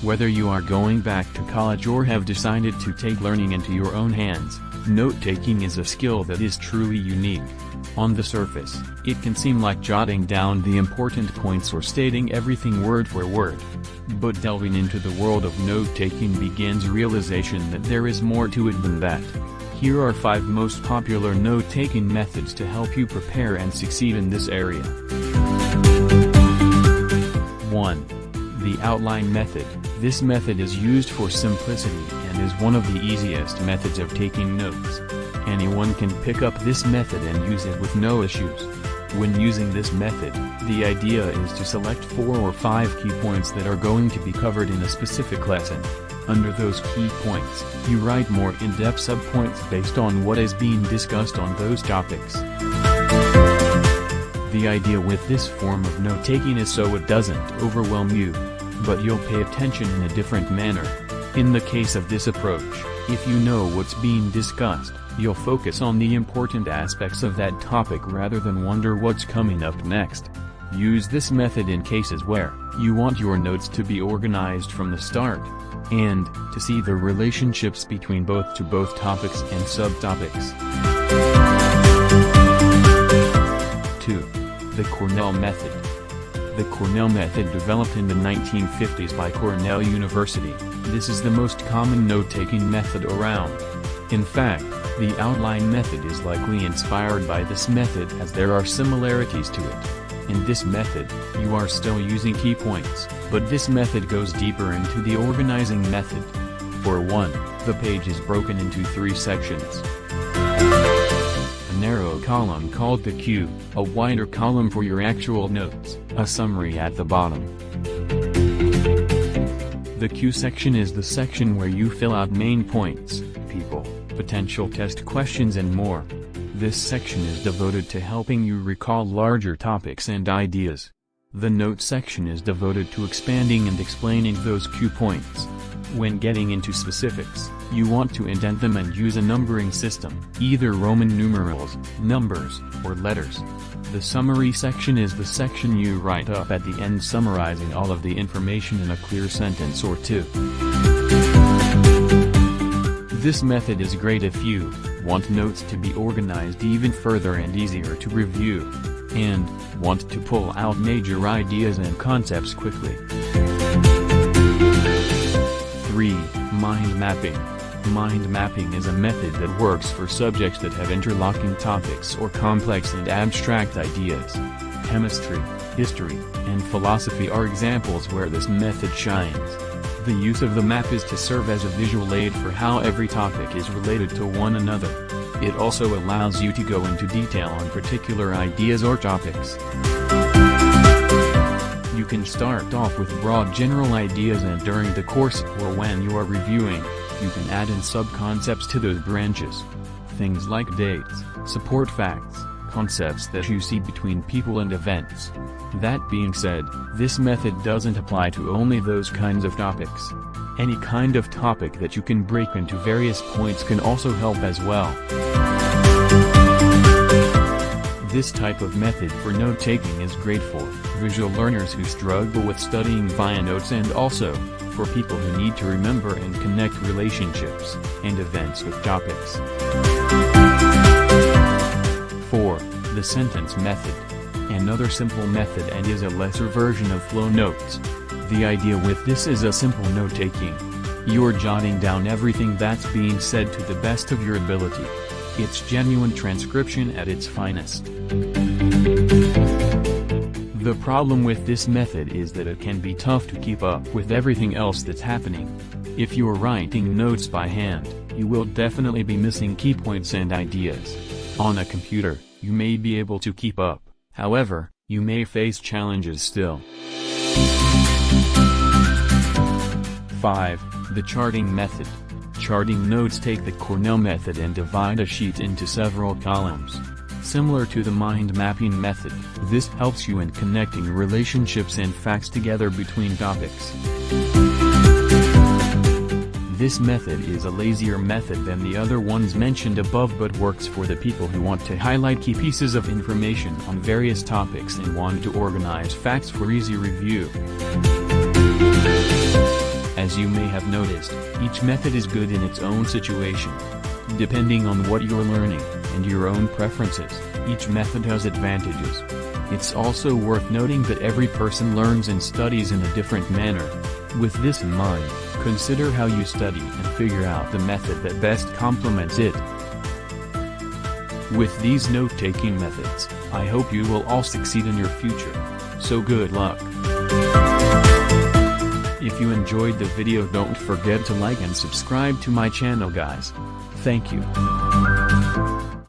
Whether you are going back to college or have decided to take learning into your own hands, note-taking is a skill that is truly unique. On the surface, it can seem like jotting down the important points or stating everything word for word. But delving into the world of note-taking begins realization that there is more to it than that. Here are 5 most popular note-taking methods to help you prepare and succeed in this area. 1. The outline method. This method is used for simplicity and is one of the easiest methods of taking notes. Anyone can pick up this method and use it with no issues. When using this method, the idea is to select 4 or 5 key points that are going to be covered in a specific lesson. Under those key points, you write more in-depth subpoints based on what is being discussed on those topics. The idea with this form of note-taking is so it doesn't overwhelm you, but you'll pay attention in a different manner. In the case of this approach, if you know what's being discussed, you'll focus on the important aspects of that topic rather than wonder what's coming up next. Use this method in cases where you want your notes to be organized from the start, and to see the relationships between both topics and subtopics. 2. The Cornell method. The Cornell method developed in the 1950s by Cornell University. This is the most common note-taking method around. In fact, the outline method is likely inspired by this method as there are similarities to it. In this method, you are still using key points, but this method goes deeper into the organizing method. For 1, the page is broken into 3 sections. A narrow column called the Q, a wider column for your actual notes, a summary at the bottom. The Q section is the section where you fill out main points, people, potential test questions and more. This section is devoted to helping you recall larger topics and ideas. The note section is devoted to expanding and explaining those Q points. When getting into specifics, you want to indent them and use a numbering system, either Roman numerals, numbers, or letters. The summary section is the section you write up at the end summarizing all of the information in a clear sentence or 2. This method is great if you want notes to be organized even further and easier to review, and want to pull out major ideas and concepts quickly. 3. Mind mapping. Mind mapping is a method that works for subjects that have interlocking topics or complex and abstract ideas. Chemistry, history, and philosophy are examples where this method shines. The use of the map is to serve as a visual aid for how every topic is related to one another. It also allows you to go into detail on particular ideas or topics. You can start off with broad general ideas and during the course or when you are reviewing, you can add in sub-concepts to those branches. Things like dates, support facts, concepts that you see between people and events. That being said, this method doesn't apply to only those kinds of topics. Any kind of topic that you can break into various points can also help as well. This type of method for note-taking is great for visual learners who struggle with studying via notes and also for people who need to remember and connect relationships and events with topics. 4. The sentence method. Another simple method and is a lesser version of flow notes. The idea with this is a simple note-taking. You're jotting down everything that's being said to the best of your ability. It's genuine transcription at its finest. The problem with this method is that it can be tough to keep up with everything else that's happening. If you're writing notes by hand, you will definitely be missing key points and ideas. On a computer, you may be able to keep up, however, you may face challenges still. 5. The charting method. Charting notes take the Cornell method and divide a sheet into several columns. Similar to the mind mapping method, this helps you in connecting relationships and facts together between topics. This method is a lazier method than the other ones mentioned above but works for the people who want to highlight key pieces of information on various topics and want to organize facts for easy review. As you may have noticed, each method is good in its own situation. Depending on what you're learning, and your own preferences, each method has advantages. It's also worth noting that every person learns and studies in a different manner. With this in mind, consider how you study and figure out the method that best complements it. With these note-taking methods, I hope you will all succeed in your future. So good luck! If you enjoyed the video, don't forget to like and subscribe to my channel, guys. Thank you.